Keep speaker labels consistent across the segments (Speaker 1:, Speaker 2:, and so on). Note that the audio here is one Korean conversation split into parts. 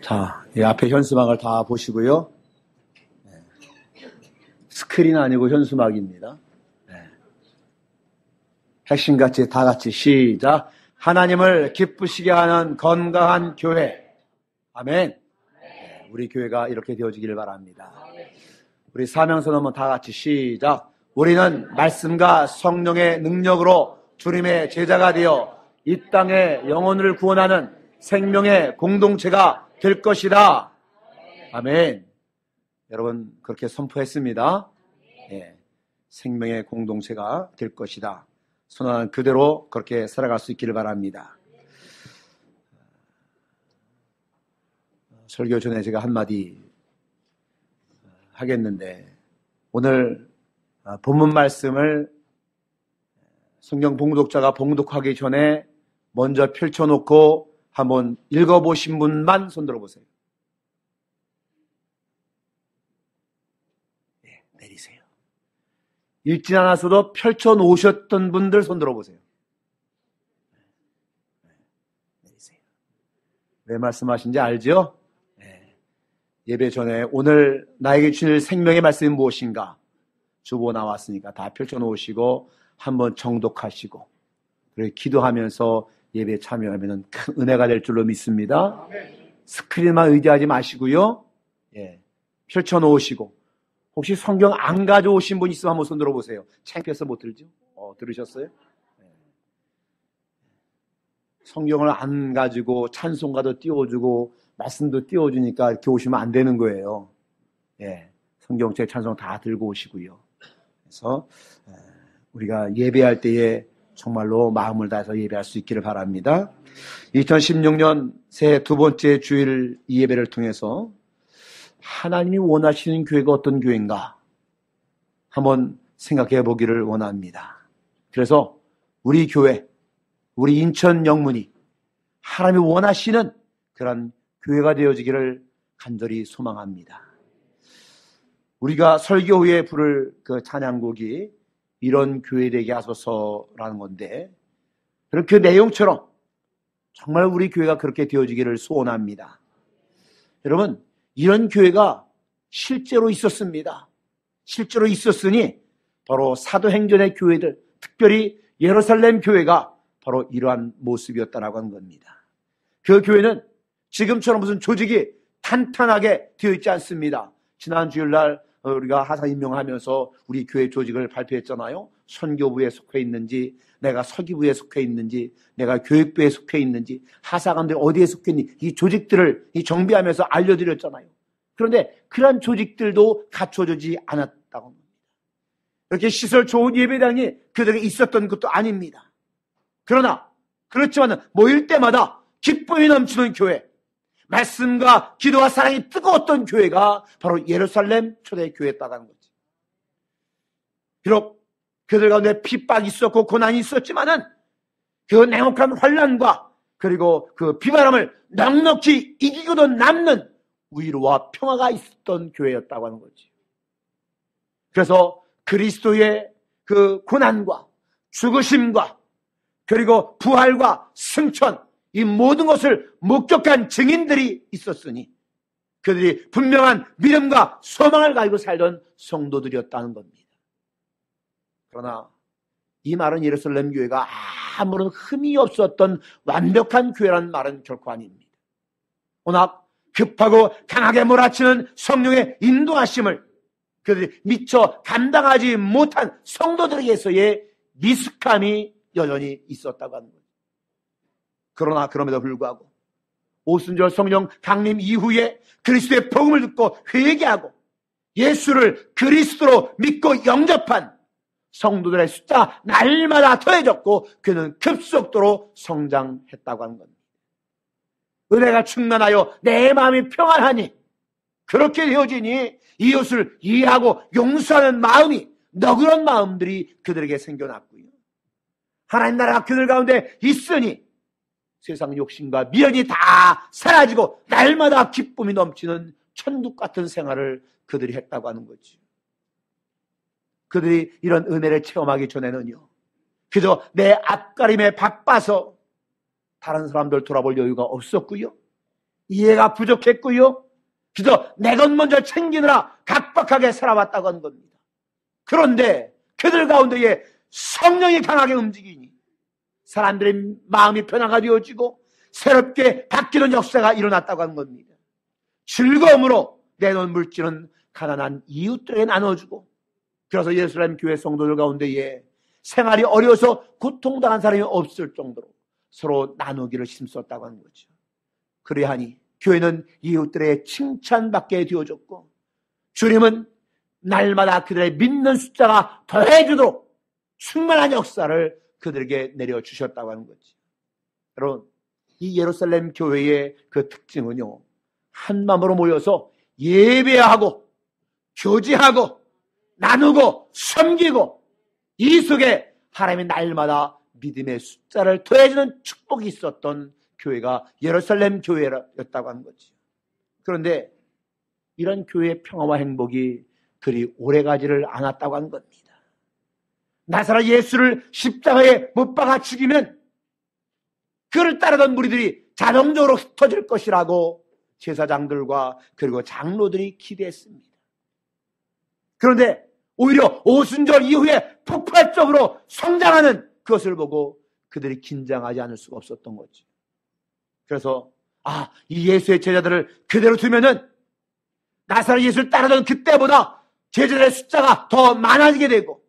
Speaker 1: 자, 이 앞에 현수막을 다 보시고요. 스크린 아니고 현수막입니다. 핵심같이 다 같이 시작. 하나님을 기쁘시게 하는 건강한 교회. 아멘. 우리 교회가 이렇게 되어지기를 바랍니다. 우리 사명선 한번 다 같이 시작. 우리는 말씀과 성령의 능력으로 주님의 제자가 되어 이 땅의 영혼을 구원하는 생명의 공동체가 될 것이다. 아멘. 여러분 그렇게 선포했습니다. 예, 생명의 공동체가 될 것이다. 선언한 그대로 그렇게 살아갈 수 있기를 바랍니다. 설교 전에 제가 한마디 하겠는데, 오늘 본문 말씀을 성경 봉독자가 봉독하기 전에 먼저 펼쳐놓고 한번 읽어보신 분만 손 들어보세요. 네, 내리세요. 읽지 않았어도 펼쳐놓으셨던 분들 손 들어보세요. 내리세요. 왜 말씀하신지 알죠? 네. 예배 전에 오늘 나에게 주실 생명의 말씀이 무엇인가? 주보 나왔으니까 다 펼쳐놓으시고 한번 정독하시고 그리고 기도하면서 예배에 참여하면 큰 은혜가 될 줄로 믿습니다. 스크린만 의지하지 마시고요. 예, 펼쳐놓으시고 혹시 성경 안 가져오신 분 있으면 한번 손 들어보세요. 창피해서 못 들죠? 들으셨어요? 예. 성경을 안 가지고 찬송가도 띄워주고 말씀도 띄워주니까 이렇게 오시면 안 되는 거예요. 예, 성경책 찬송 다 들고 오시고요. 그래서 우리가 예배할 때에 정말로 마음을 다해서 예배할 수 있기를 바랍니다. 2016년 새해 두 번째 주일 이 예배를 통해서 하나님이 원하시는 교회가 어떤 교회인가 한번 생각해 보기를 원합니다. 그래서 우리 교회, 우리 인천 영문이 하나님이 원하시는 그런 교회가 되어지기를 간절히 소망합니다. 우리가 설교 후에 부를 그 찬양곡이 이런 교회 되게 하소서라는 건데, 그 내용처럼 정말 우리 교회가 그렇게 되어지기를 소원합니다. 여러분, 이런 교회가 실제로 있었습니다. 실제로 있었으니 바로 사도행전의 교회들, 특별히 예루살렘 교회가 바로 이러한 모습이었다라고 하는 겁니다. 그 교회는 지금처럼 무슨 조직이 탄탄하게 되어 있지 않습니다. 지난 주일날 우리가 하사 임명하면서 우리 교회 조직을 발표했잖아요. 선교부에 속해 있는지, 내가 서기부에 속해 있는지, 내가 교육부에 속해 있는지, 하사관들이 어디에 속해 있는지 이 조직들을 정비하면서 알려드렸잖아요. 그런데 그런 조직들도 갖춰지지 않았다고 합니다. 이렇게 시설 좋은 예배당이 그들에게 있었던 것도 아닙니다. 그러나 그렇지만 모일 때마다 기쁨이 넘치는 교회, 말씀과 기도와 사랑이 뜨거웠던 교회가 바로 예루살렘 초대교회였다는 거지. 비록 그들 가운데 핍박이 있었고 고난이 있었지만은 그 냉혹한 환난과 그리고 그 비바람을 넉넉히 이기고도 남는 위로와 평화가 있었던 교회였다고 하는 거지. 그래서 그리스도의 그 고난과 죽으심과 그리고 부활과 승천, 이 모든 것을 목격한 증인들이 있었으니 그들이 분명한 믿음과 소망을 가지고 살던 성도들이었다는 겁니다. 그러나 이 말은 예루살렘 교회가 아무런 흠이 없었던 완벽한 교회라는 말은 결코 아닙니다. 워낙 급하고 강하게 몰아치는 성령의 인도하심을 그들이 미처 감당하지 못한 성도들에게서의 미숙함이 여전히 있었다고 하는 거예요. 그러나 그럼에도 불구하고 오순절 성령 강림 이후에 그리스도의 복음을 듣고 회개하고 예수를 그리스도로 믿고 영접한 성도들의 숫자가 날마다 더해졌고 그는 급속도로 성장했다고 하는 겁니다. 은혜가 충만하여 내 마음이 평안하니 그렇게 되어지니 이웃을 이해하고 용서하는 마음이 너그러운 마음들이 그들에게 생겨났고요. 하나님 나라가 그들 가운데 있으니 세상 욕심과 미련이 다 사라지고 날마다 기쁨이 넘치는 천국 같은 생활을 그들이 했다고 하는 거지. 그들이 이런 은혜를 체험하기 전에는요, 그저 내 앞가림에 바빠서 다른 사람들 돌아볼 여유가 없었고요. 이해가 부족했고요. 그저 내 것 먼저 챙기느라 각박하게 살아왔다고 하는 겁니다. 그런데 그들 가운데에 성령이 강하게 움직이니 사람들의 마음이 변화가 되어지고 새롭게 바뀌는 역사가 일어났다고 하는 겁니다. 즐거움으로 내놓은 물질은 가난한 이웃들에게 나눠주고, 그래서 예루살렘 교회 성도들 가운데에 생활이 어려워서 고통당한 사람이 없을 정도로 서로 나누기를 힘썼다고 하는 거죠. 그래야하니 교회는 이웃들의 칭찬받게 되어졌고, 주님은 날마다 그들의 믿는 숫자가 더해지도록 충만한 역사를 그들에게 내려주셨다고 하는 거지. 여러분, 이 예루살렘 교회의 그 특징은요, 한 마음으로 모여서 예배하고 교제하고 나누고 섬기고, 이 속에 하나님의 날마다 믿음의 숫자를 더해주는 축복이 있었던 교회가 예루살렘 교회였다고 하는 거지. 그런데 이런 교회의 평화와 행복이 그리 오래가지를 않았다고 하는 겁니다. 나사렛 예수를 십자가에 못 박아 죽이면 그를 따르던 무리들이 자동적으로 흩어질 것이라고 제사장들과 그리고 장로들이 기대했습니다. 그런데 오히려 오순절 이후에 폭발적으로 성장하는 그것을 보고 그들이 긴장하지 않을 수가 없었던 거지. 그래서 이 예수의 제자들을 그대로 두면은 나사렛 예수를 따르던 그때보다 제자들의 숫자가 더 많아지게 되고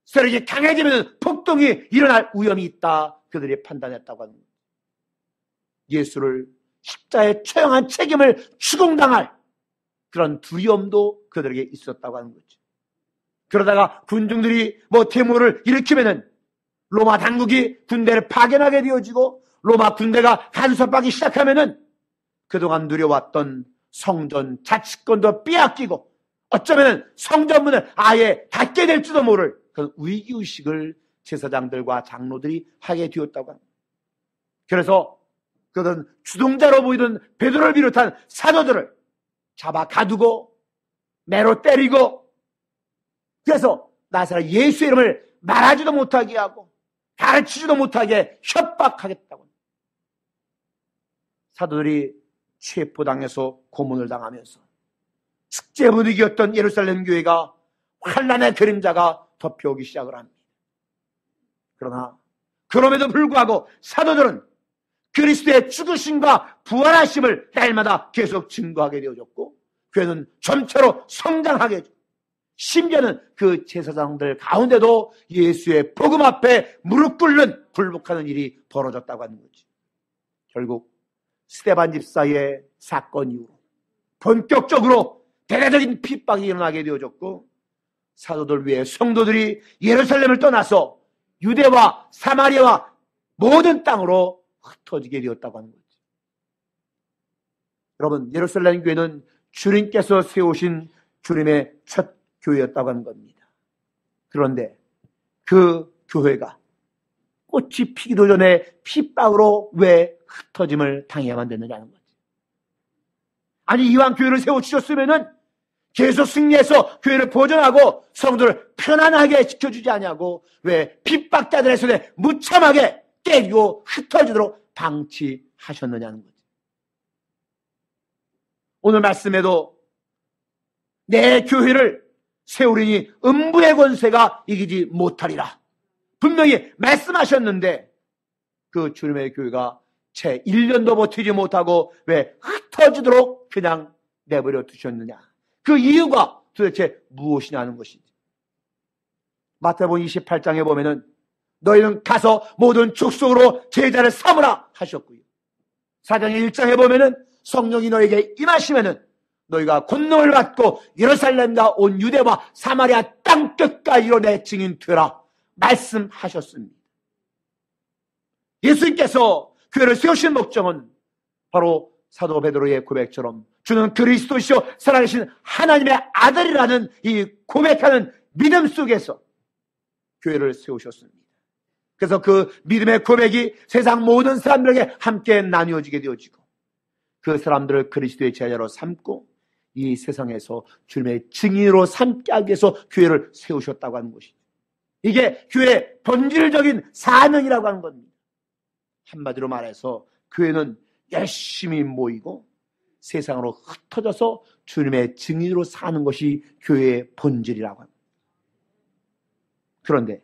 Speaker 1: 세력이 강해지면 폭동이 일어날 위험이 있다, 그들이 판단했다고 합니다. 예수를 십자가에 처형한 책임을 추궁당할 그런 두려움도 그들에게 있었다고 하는 거죠. 그러다가 군중들이 데모를 일으키면은 로마 당국이 군대를 파견하게 되어지고 로마 군대가 간섭하기 시작하면은 그동안 누려왔던 성전 자치권도 빼앗기고 어쩌면 성전문을 아예 닫게 될지도 모를 그런 위기의식을 제사장들과 장로들이 하게 되었다고 합니다. 그래서 그런 주동자로 보이던 베드로를 비롯한 사도들을 잡아 가두고 매로 때리고, 그래서 나사렛 예수의 이름을 말하지도 못하게 하고 가르치지도 못하게 협박하겠다고. 사도들이 체포당해서 고문을 당하면서 축제 분위기였던 예루살렘 교회가 환란의 그림자가 덮여오기 시작을 합니다. 그러나 그럼에도 불구하고 사도들은 그리스도의 죽으심과 부활하심을 날마다 계속 증거하게 되어졌고, 교회는 점차로 성장하게 되었고, 심지어는 그 제사장들 가운데도 예수의 복음 앞에 무릎 꿇는 굴복하는 일이 벌어졌다고 하는 거지. 결국 스데반 집사의 사건 이후로 본격적으로 대대적인 핍박이 일어나게 되어졌고, 사도들 외에 성도들이 예루살렘을 떠나서 유대와 사마리아와 모든 땅으로 흩어지게 되었다고 하는 거죠. 여러분, 예루살렘 교회는 주님께서 세우신 주님의 첫 교회였다고 하는 겁니다. 그런데 그 교회가 꽃이 피기도 전에 핍박으로 왜 흩어짐을 당해야만 됐느냐는 거죠. 아니, 이왕 교회를 세워주셨으면은 계속 승리해서 교회를 보존하고 성도를 편안하게 지켜주지 않냐고, 왜 핍박자들의 손에 무참하게 깨지고 흩어지도록 방치하셨느냐는 거죠. 오늘 말씀에도 내 교회를 세우리니 음부의 권세가 이기지 못하리라 분명히 말씀하셨는데, 그 주님의 교회가 채 1년도 버티지 못하고 왜 흩어지도록 그냥 내버려 두셨느냐, 그 이유가 도대체 무엇이냐는 것이지. 마태복음 28장에 보면은 너희는 가서 모든 족속으로 제자를 삼으라 하셨고요. 사장의 1장에 보면은 성령이 너에게 임하시면은 너희가 권능을 받고 예루살렘과 온 유대와 사마리아 땅 끝까지로 내 증인 되라 말씀하셨습니다. 예수님께서 교회를 세우신 목적은 바로 사도 베드로의 고백처럼 주는 그리스도시요 살아계신 하나님의 아들이라는 이 고백하는 믿음 속에서 교회를 세우셨습니다. 그래서 그 믿음의 고백이 세상 모든 사람들에게 함께 나뉘어지게 되어지고, 그 사람들을 그리스도의 제자로 삼고 이 세상에서 주님의 증인으로 삼게 하기 위해서 교회를 세우셨다고 하는 것이죠. 이게 교회의 본질적인 사명이라고 하는 겁니다. 한마디로 말해서 교회는 열심히 모이고 세상으로 흩어져서 주님의 증인으로 사는 것이 교회의 본질이라고 합니다. 그런데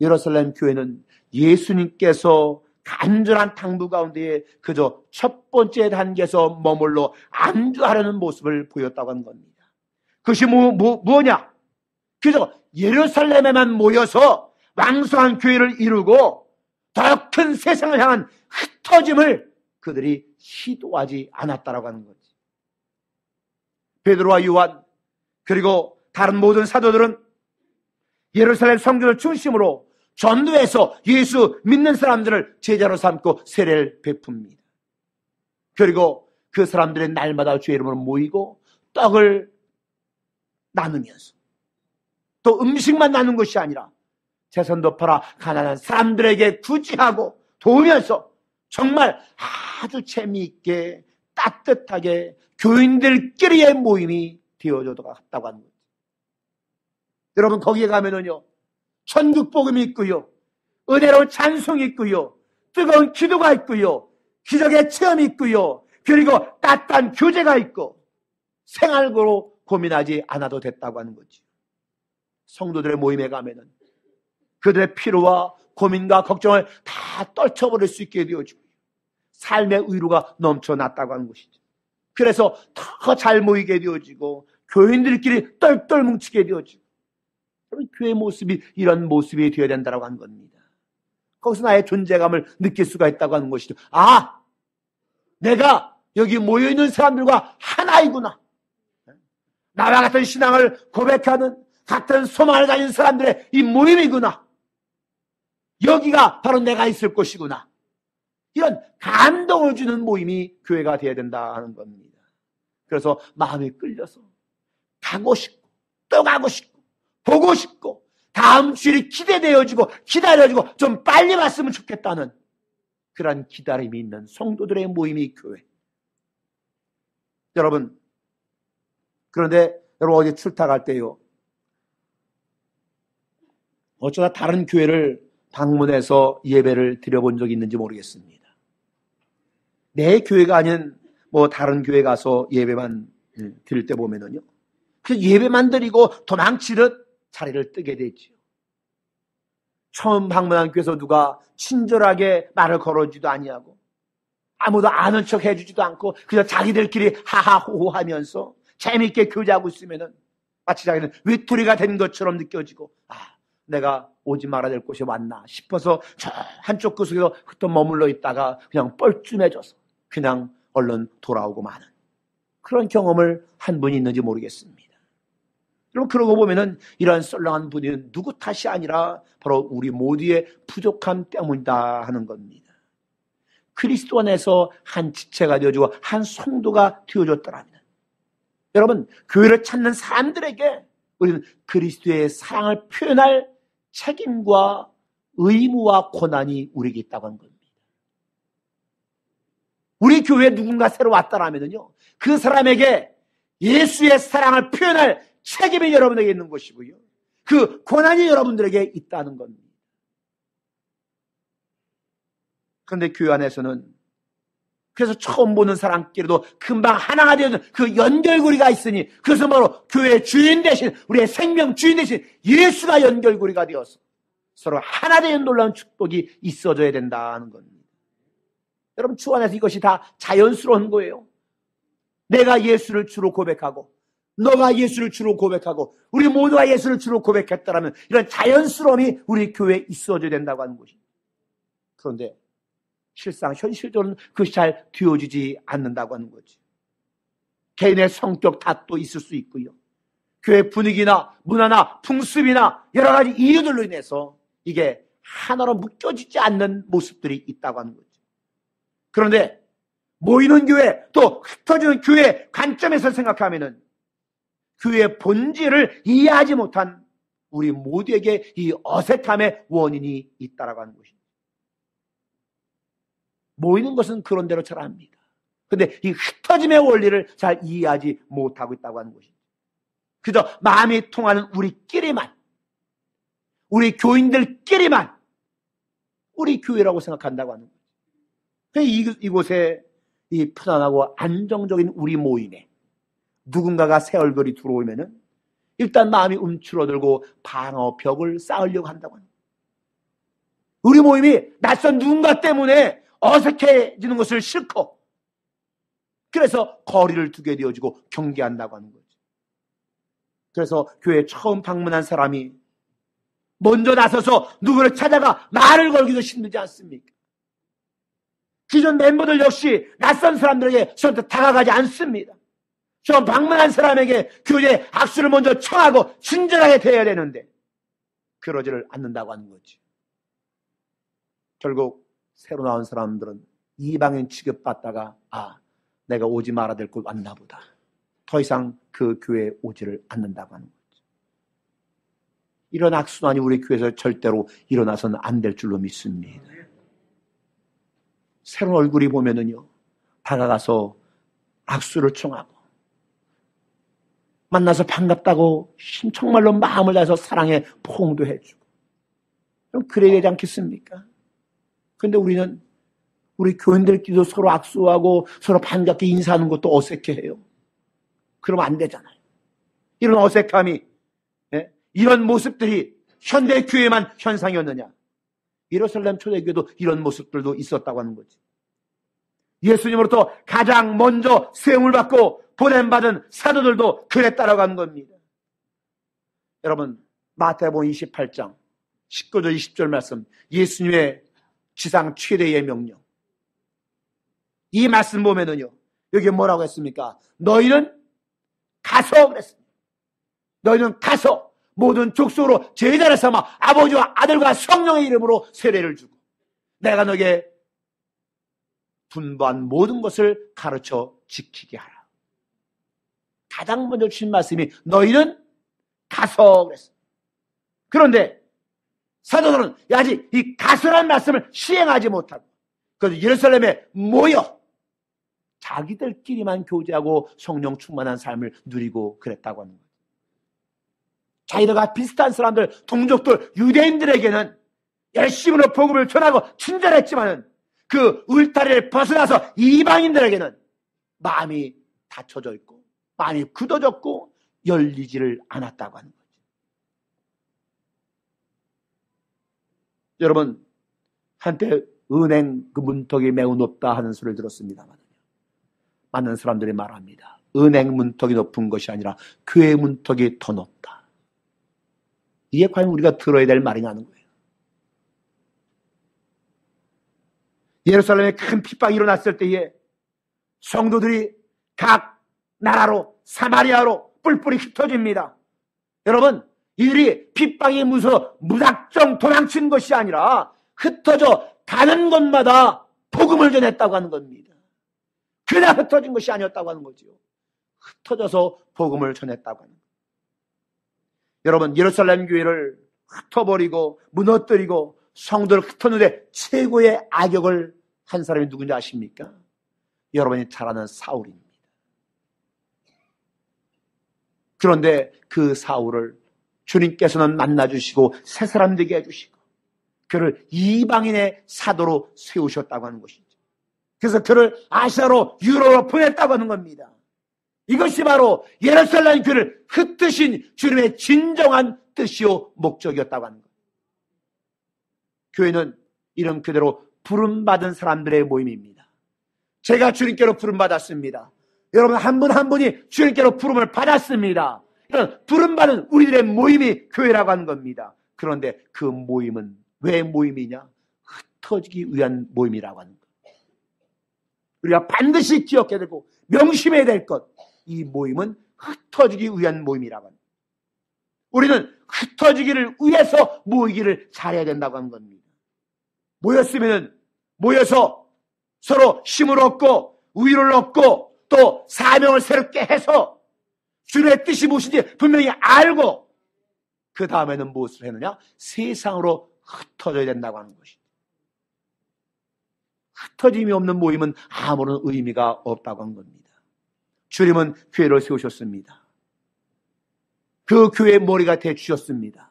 Speaker 1: 예루살렘 교회는 예수님께서 간절한 당부 가운데에 그저 첫 번째 단계에서 머물러 안주하려는 모습을 보였다고 하는 겁니다. 그것이 뭐냐? 그저 예루살렘에만 모여서 왕성한 교회를 이루고 더 큰 세상을 향한 흩어짐을 그들이 시도하지 않았다라고 하는 거지. 베드로와 요한 그리고 다른 모든 사도들은 예루살렘 성전을 중심으로 전도해서 예수 믿는 사람들을 제자로 삼고 세례를 베풉니다. 그리고 그 사람들의 날마다 주의 이름으로 모이고 떡을 나누면서 또 음식만 나눈 것이 아니라 재산도 팔아 가난한 사람들에게 구제하고 도우면서 정말 아주 재미있게 따뜻하게 교인들끼리의 모임이 되어졌다고 하는 거죠. 여러분 거기에 가면은요 천국 복음이 있고요 은혜로운 찬송이 있고요 뜨거운 기도가 있고요 기적의 체험이 있고요 그리고 따뜻한 교제가 있고 생활고로 고민하지 않아도 됐다고 하는 거죠. 성도들의 모임에 가면은 그들의 피로와 고민과 걱정을 다 떨쳐버릴 수 있게 되어지고 삶의 의로가 넘쳐났다고 하는 것이죠. 그래서 더 잘 모이게 되어지고 교인들끼리 똘똘 뭉치게 되어지고 교회 모습이 이런 모습이 되어야 된다고 하는 겁니다. 거기서 나의 존재감을 느낄 수가 있다고 하는 것이죠. 아! 내가 여기 모여있는 사람들과 하나이구나. 나와 같은 신앙을 고백하는 같은 소망을 가진 사람들의 이 모임이구나. 여기가 바로 내가 있을 곳이구나. 이런 감동을 주는 모임이 교회가 되어야 된다는 겁니다. 그래서 마음이 끌려서 가고 싶고 또 가고 싶고 보고 싶고 다음 주일이 기대되어지고 기다려지고 좀 빨리 왔으면 좋겠다는 그런 기다림이 있는 성도들의 모임이 교회. 여러분 그런데 여러분 어제 출탁할 때요 어쩌다 다른 교회를 방문해서 예배를 드려본 적이 있는지 모르겠습니다. 내 교회가 아닌 다른 교회 가서 예배만 드릴 때 보면은요. 그 예배만 드리고 도망치듯 자리를 뜨게 되죠. 처음 방문한 교회에서 누가 친절하게 말을 걸어주지도 아니하고 아무도 아는 척 해주지도 않고 그냥 자기들끼리 하하호호 하면서 재미있게 교제하고 있으면은 마치 자기는 외톨이가 된 것처럼 느껴지고 내가 오지 말아야 될 곳에 왔나 싶어서 저 한쪽 구석에서 흩어 머물러 있다가 그냥 뻘쭘해져서 그냥 얼른 돌아오고 마는 그런 경험을 한 분이 있는지 모르겠습니다. 여러분 그러고 보면은 이러한 썰렁한 분위기는 누구 탓이 아니라 바로 우리 모두의 부족함 때문이다 하는 겁니다. 그리스도 안에서 한 지체가 되어주고 한 성도가 되어줬더라면 여러분 교회를 찾는 사람들에게 우리는 그리스도의 사랑을 표현할 책임과 의무와 권한이 우리에게 있다고 하는 겁니다. 우리 교회에 누군가 새로 왔다라면요, 그 사람에게 예수의 사랑을 표현할 책임이 여러분에게 있는 것이고요. 그 권한이 여러분들에게 있다는 겁니다. 그런데 교회 안에서는 그래서 처음 보는 사람끼리도 금방 하나가 되는 그 연결고리가 있으니 그것은 바로 교회의 주인 대신 우리의 생명 주인 대신 예수가 연결고리가 되어서 서로 하나 되는 놀라운 축복이 있어져야 된다는 겁니다. 여러분 주 안에서 이것이 다 자연스러운 거예요. 내가 예수를 주로 고백하고 너가 예수를 주로 고백하고 우리 모두가 예수를 주로 고백했다라면 이런 자연스러움이 우리 교회에 있어져야 된다고 하는 것입니다. 그런데 실상 현실적으로는 그것이 잘 되어지지 않는다고 하는 거지. 개인의 성격 탓도 있을 수 있고요. 교회 분위기나 문화나 풍습이나 여러 가지 이유들로 인해서 이게 하나로 묶여지지 않는 모습들이 있다고 하는 거죠. 그런데 모이는 교회 또 흩어지는 교회 관점에서 생각하면은 교회의 본질을 이해하지 못한 우리 모두에게 이 어색함의 원인이 있다라고 하는 것입니다. 모이는 것은 그런 대로 잘 압니다. 그런데 이 흩어짐의 원리를 잘 이해하지 못하고 있다고 하는 것입니다. 그저 마음이 통하는 우리끼리만, 우리 교인들끼리만 우리 교회라고 생각한다고 하는 거죠. 이곳에 이 편안하고 안정적인 우리 모임에 누군가가 새 얼굴이 들어오면은 일단 마음이 움츠러들고 방어 벽을 쌓으려고 한다고 합니다. 우리 모임이 낯선 누군가 때문에 어색해지는 것을 싫고 그래서 거리를 두게 되어지고 경계한다고 하는 거죠. 그래서 교회에 처음 방문한 사람이 먼저 나서서 누구를 찾아가 말을 걸기도 힘들지 않습니까? 기존 멤버들 역시 낯선 사람들에게 선뜻 다가가지 않습니다. 처음 방문한 사람에게 교제에 악수를 먼저 청하고 친절하게 대해야 되는데 그러지를 않는다고 하는 거지. 결국 새로 나온 사람들은 이방인 취급받다가 내가 오지 말아야 될 곳 왔나 보다. 더 이상 그 교회에 오지를 않는다고 하는 거죠. 이런 악순환이 우리 교회에서 절대로 일어나서는 안 될 줄로 믿습니다. 새로운 얼굴이 보면은요, 다가가서 악수를 청하고 만나서 반갑다고 정말로 마음을 다해서 사랑의 포옹도 해주고 그럼 그래야 되지 않겠습니까? 그런데 우리는 우리 교인들끼리도 서로 악수하고 서로 반갑게 인사하는 것도 어색해해요. 그러면 안 되잖아요. 이런 어색함이, 이런 모습들이 현대교회만 현상이었느냐? 예루살렘 초대교회도 이런 모습들도 있었다고 하는 거지. 예수님으로부터 가장 먼저 세움을 받고 보냄받은 사도들도 그랬다라고 하는 겁니다. 여러분, 마태복음 28장 19절 20절 말씀, 예수님의 지상 최대의 명령. 이 말씀 보면은요, 여기 뭐라고 했습니까? 너희는 가서 그랬습니다. 너희는 가서 모든 족속으로 제자를 삼아 아버지와 아들과 성령의 이름으로 세례를 주고 내가 너에게 분부한 모든 것을 가르쳐 지키게 하라. 가장 먼저 주신 말씀이 너희는 가서 그랬습니다. 그런데 사도들은 아직 이 가서라는 말씀을 시행하지 못하고 그래서 예루살렘에 모여 자기들끼리만 교제하고 성령 충만한 삶을 누리고 그랬다고 하는 거예요. 자기들과 비슷한 사람들, 동족들, 유대인들에게는 열심으로 복음을 전하고 친절했지만은 그 울타리를 벗어나서 이방인들에게는 마음이 닫혀져 있고 마음이 굳어졌고 열리지를 않았다고 하는 거죠. 여러분, 한때 은행 그 문턱이 매우 높다 하는 소리를 들었습니다만 많은 사람들이 말합니다. 은행 문턱이 높은 것이 아니라 교회 문턱이 더 높다. 이게 과연 우리가 들어야 될 말이냐는 거예요. 예루살렘에 큰 핍박이 일어났을 때에 성도들이 각 나라로 사마리아로 뿔뿔이 흩어집니다. 여러분, 이들이 핍박이 무서워 무작정 도망친 것이 아니라 흩어져 가는 곳마다 복음을 전했다고 하는 겁니다. 그냥 흩어진 것이 아니었다고 하는 거지요. 흩어져서 복음을 전했다고 하는 거예요. 여러분, 예루살렘 교회를 흩어버리고 무너뜨리고 성도를 흩어놓는데 최고의 악역을 한 사람이 누군지 아십니까? 여러분이 잘 아는 사울입니다. 그런데 그 사울을 주님께서는 만나주시고 새 사람 되게 해주시고 그를 이방인의 사도로 세우셨다고 하는 것이죠. 그래서 그를 아시아로 유로로 보냈다고 하는 겁니다. 이것이 바로 예루살렘 교회를 흩으신 주님의 진정한 뜻이요 목적이었다고 하는 거예요. 교회는 이런 그대로 부름받은 사람들의 모임입니다. 제가 주님께로 부름받았습니다. 여러분 한 분 한 분이 주님께로 부름을 받았습니다. 이런 부름받은 우리들의 모임이 교회라고 하는 겁니다. 그런데 그 모임은 왜 모임이냐? 흩어지기 위한 모임이라고 하는 거예요. 우리가 반드시 기억해야 되고 명심해야 될 것, 이 모임은 흩어지기 위한 모임이라고 합니다. 우리는 흩어지기를 위해서 모이기를 잘해야 된다고 하는 겁니다. 모여서 서로 힘을 얻고 위로를 얻고 또 사명을 새롭게 해서 주님의 뜻이 무엇인지 분명히 알고 그 다음에는 무엇을 했느냐? 세상으로 흩어져야 된다고 하는 것이죠. 흩어짐이 없는 모임은 아무런 의미가 없다고 한 겁니다. 주님은 교회를 세우셨습니다. 그 교회의 머리가 되어주셨습니다.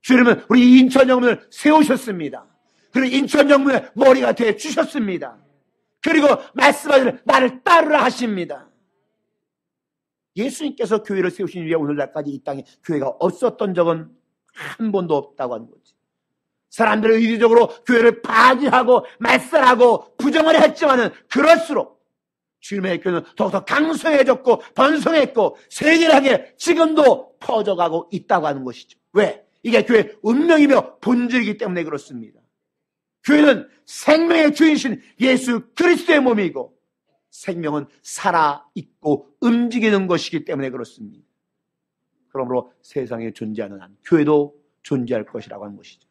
Speaker 1: 주님은 우리 인천영문을 세우셨습니다. 그리고 인천영문의 머리가 되어주셨습니다. 그리고 말씀하시는 나를 따르라 하십니다. 예수님께서 교회를 세우신 이후에 오늘날까지 이 땅에 교회가 없었던 적은 한 번도 없다고 하는 거지. 사람들은 의지적으로 교회를 파괴하고 말살하고 부정을 했지만은 그럴수록 주님의 교회는 더욱더 강성해졌고 번성했고 세계하게 지금도 퍼져가고 있다고 하는 것이죠. 왜? 이게 교회의 운명이며 본질이기 때문에 그렇습니다. 교회는 생명의 주인이신 예수 그리스도의 몸이고 생명은 살아있고 움직이는 것이기 때문에 그렇습니다. 그러므로 세상에 존재하는 한 교회도 존재할 것이라고 하는 것이죠.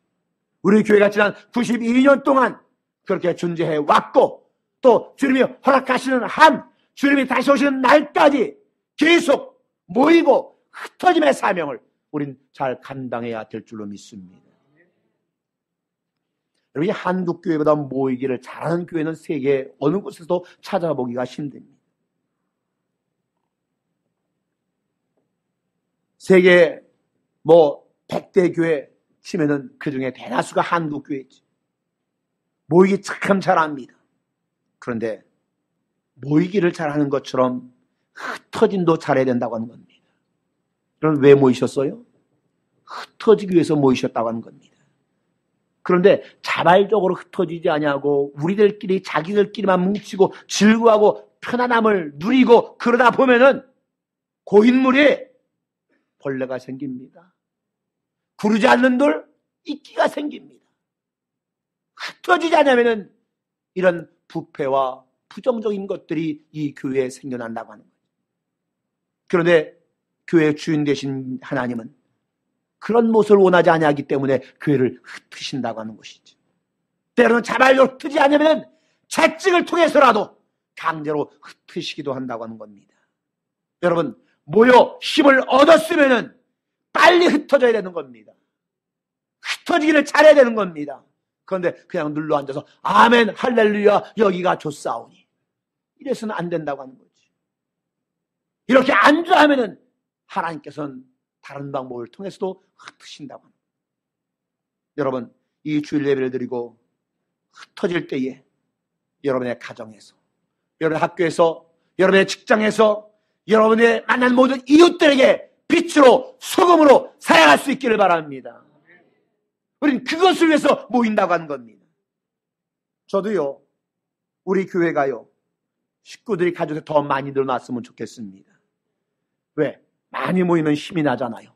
Speaker 1: 우리 교회가 지난 92년 동안 그렇게 존재해 왔고 또 주님이 허락하시는 한 주님이 다시 오시는 날까지 계속 모이고 흩어짐의 사명을 우린 잘 감당해야 될 줄로 믿습니다. 여러분, 한국 교회보다 모이기를 잘하는 교회는 세계 어느 곳에서도 찾아보기가 힘듭니다. 세계 100대 교회 치면은 그 중에 대다수가 한국 교회지. 모이기 참 잘합니다. 그런데 모이기를 잘하는 것처럼 흩어짐도 잘해야 된다고 하는 겁니다. 그럼 왜 모이셨어요? 흩어지기 위해서 모이셨다고 하는 겁니다. 그런데 자발적으로 흩어지지 아니하고 우리들끼리 자기들끼리만 뭉치고 즐거워하고 편안함을 누리고 그러다 보면은 고인물이 벌레가 생깁니다. 구르지 않는 돌 이끼가 생깁니다. 흩어지지 않으면은 이런 부패와 부정적인 것들이 이 교회에 생겨난다고 하는 거예요. 그런데 교회의 주인 되신 하나님은 그런 모습을 원하지 아니하기 때문에 교회를 흩으신다고 하는 것이죠. 때로는 자발적으로 흩지 않으면 채찍을 통해서라도 강제로 흩으시기도 한다고 하는 겁니다. 여러분, 모여 힘을 얻었으면 빨리 흩어져야 되는 겁니다. 흩어지기를 잘해야 되는 겁니다. 그런데 그냥 눌러 앉아서 아멘 할렐루야 여기가 좋사오니 이래서는 안 된다고 하는 거지. 이렇게 안주하면은 하나님께서는 다른 방법을 통해서도 흩으신다고 합니다. 여러분, 이 주일 예배를 드리고 흩어질 때에 여러분의 가정에서, 여러분의 학교에서, 여러분의 직장에서, 여러분의 만난 모든 이웃들에게 빛으로 소금으로 살아갈 수 있기를 바랍니다. 우린 그것을 위해서 모인다고 하는 겁니다. 저도요, 우리 교회가요, 식구들이 가족에 더 많이 늘어났으면 좋겠습니다. 왜? 많이 모이면 힘이 나잖아요.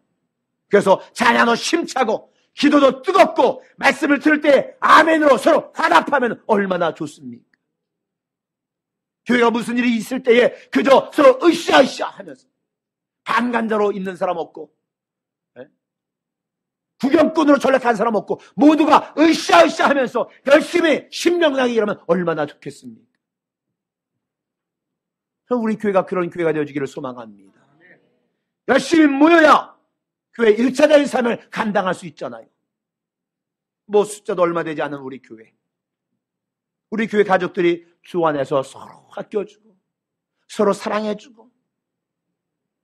Speaker 1: 그래서 찬양도 힘차고 기도도 뜨겁고 말씀을 들을 때 아멘으로 서로 화답하면 얼마나 좋습니까? 교회가 무슨 일이 있을 때에 그저 서로 으쌰으쌰 하면서 방관자로 있는 사람 없고 구경꾼으로 전락한 사람 없고 모두가 으쌰으쌰 하면서 열심히 신명나게 일하면 얼마나 좋겠습니까? 우리 교회가 그런 교회가 되어지기를 소망합니다. 열심히 모여야 교회 1차적인 삶을 감당할 수 있잖아요. 숫자도 얼마 되지 않은 우리 교회. 우리 교회 가족들이 주 안에서 서로 아껴주고 서로 사랑해주고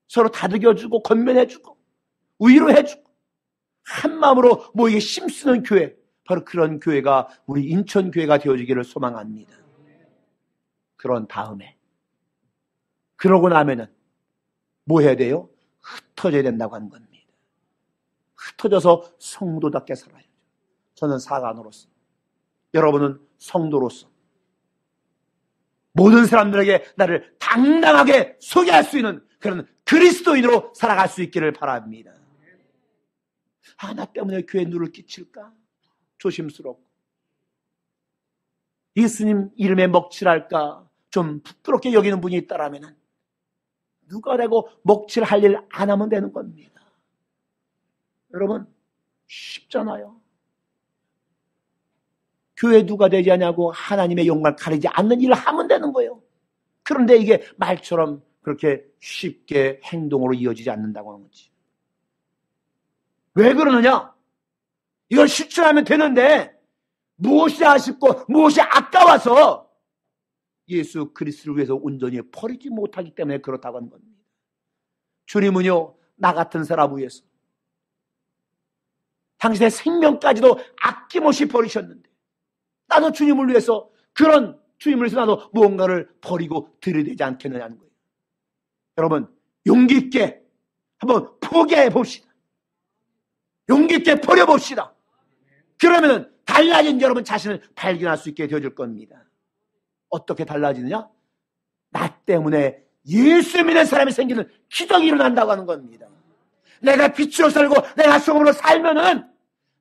Speaker 1: 서로 다독여주고 권면해주고 위로해주고 한 마음으로 모이게 힘쓰는 교회, 바로 그런 교회가 우리 인천교회가 되어지기를 소망합니다. 그런 다음에 그러고 나면은 뭐 해야 돼요? 흩어져야 된다고 하는 겁니다. 흩어져서 성도답게 살아야죠. 저는 사관으로서, 여러분은 성도로서 모든 사람들에게 나를 당당하게 소개할 수 있는 그런 그리스도인으로 살아갈 수 있기를 바랍니다. 나 때문에 교회에 누를 끼칠까? 조심스럽고 예수님 이름에 먹칠할까? 좀 부끄럽게 여기는 분이 있다라면 누가 되고 먹칠할 일 안 하면 되는 겁니다. 여러분, 쉽잖아요. 교회 누가 되지 않냐고 하나님의 영광을 가리지 않는 일을 하면 되는 거예요. 그런데 이게 말처럼 그렇게 쉽게 행동으로 이어지지 않는다고 하는 거지. 왜 그러느냐? 이걸 실천하면 되는데 무엇이 아쉽고 무엇이 아까워서 예수 그리스도를 위해서 온전히 버리지 못하기 때문에 그렇다고 하는 겁니다. 주님은요, 나 같은 사람 위해서 당신의 생명까지도 아낌없이 버리셨는데 나도 주님을 위해서 그런 주님을 위해서 나도 무언가를 버리고 들이대지 않겠느냐는 거예요. 여러분, 용기 있게 한번 포기해 봅시다. 용기 있게 버려봅시다. 그러면 달라진 여러분 자신을 발견할 수 있게 되어질 겁니다. 어떻게 달라지느냐? 나 때문에 예수 믿는 사람이 생기는 기적이 일어난다고 하는 겁니다. 내가 빛으로 살고 내가 소금으로 살면은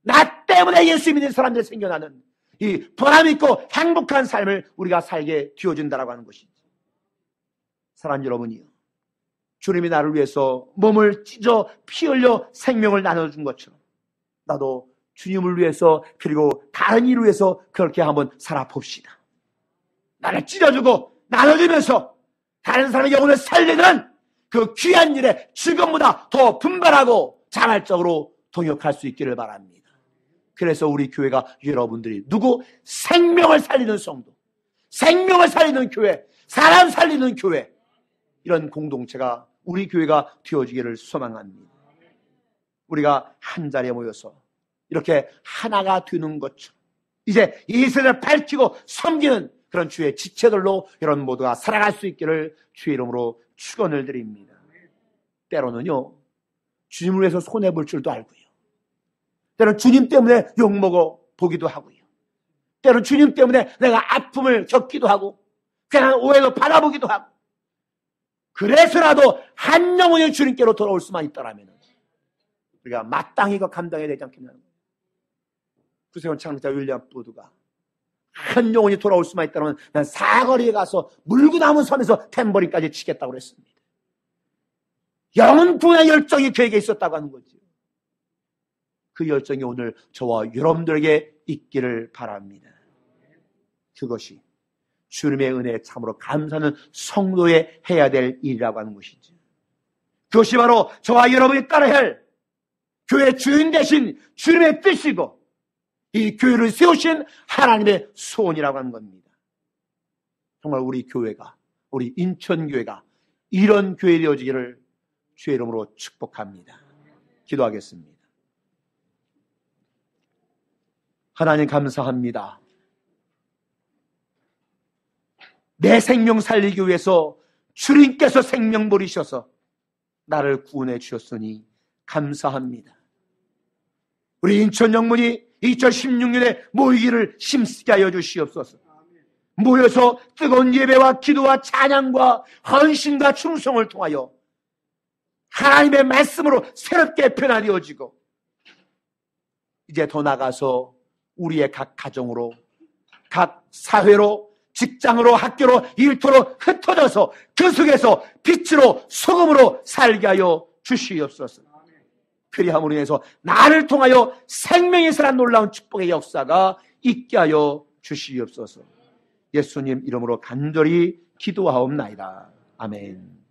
Speaker 1: 나 때문에 예수 믿는 사람들이 생겨나는 이 보람있고 행복한 삶을 우리가 살게 되어진다라고 하는 것이죠. 사랑하는 여러분이요, 주님이 나를 위해서 몸을 찢어 피 흘려 생명을 나눠준 것처럼 나도 주님을 위해서 그리고 다른 이를 위해서 그렇게 한번 살아봅시다. 나를 찢어주고 나눠주면서 다른 사람의 영혼을 살리는 그 귀한 일에 지금보다 더 분발하고 자발적으로 동역할 수 있기를 바랍니다. 그래서 우리 교회가 여러분들이 누구? 생명을 살리는 성도, 생명을 살리는 교회, 사람 살리는 교회, 이런 공동체가 우리 교회가 되어지기를 소망합니다. 우리가 한 자리에 모여서 이렇게 하나가 되는 것처럼 이제 이 세상을 밝히고 섬기는 그런 주의 지체들로 여러분 모두가 살아갈 수 있기를 주의 이름으로 축원을 드립니다. 때로는요, 주님을 위해서 손해볼 줄도 알고요, 때로는 주님 때문에 욕먹어 보기도 하고요, 때로는 주님 때문에 내가 아픔을 겪기도 하고 그냥 오해도 받아보기도 하고, 그래서라도 한 영혼이 주님께로 돌아올 수만 있다라면 우리가 마땅히 그 감당해야 되지 않겠냐는 거예요. 구세군 창립자 윌리엄 부드가 한 영혼이 돌아올 수만 있다면 난 사거리에 가서 물고 남은 섬에서 탬버린까지 치겠다고 그랬습니다. 영혼 분의 열정이 그에게 있었다고 하는 거죠. 그 열정이 오늘 저와 여러분들에게 있기를 바랍니다. 그것이 주님의 은혜에 참으로 감사하는 성도의 해야 될 일이라고 하는 것이죠. 그것이 바로 저와 여러분이 따라야 할 교회 주인 되신 주님의 뜻이고 이 교회를 세우신 하나님의 소원이라고 하는 겁니다. 정말 우리 교회가, 우리 인천교회가 이런 교회 되어지기를 주의 이름으로 축복합니다. 기도하겠습니다. 하나님 감사합니다. 내 생명 살리기 위해서 주님께서 생명 버리셔서 나를 구원해 주셨으니 감사합니다. 우리 인천 영문이 2016년에 모이기를 힘쓰게 하여 주시옵소서. 모여서 뜨거운 예배와 기도와 찬양과 헌신과 충성을 통하여 하나님의 말씀으로 새롭게 변화되어지고 이제 더 나가서 우리의 각 가정으로, 각 사회로, 직장으로, 학교로, 일터로 흩어져서 그 속에서 빛으로 소금으로 살게 하여 주시옵소서. 그리함으로 인해서 나를 통하여 생명이 살아 놀라운 축복의 역사가 있게 하여 주시옵소서. 예수님 이름으로 간절히 기도하옵나이다. 아멘.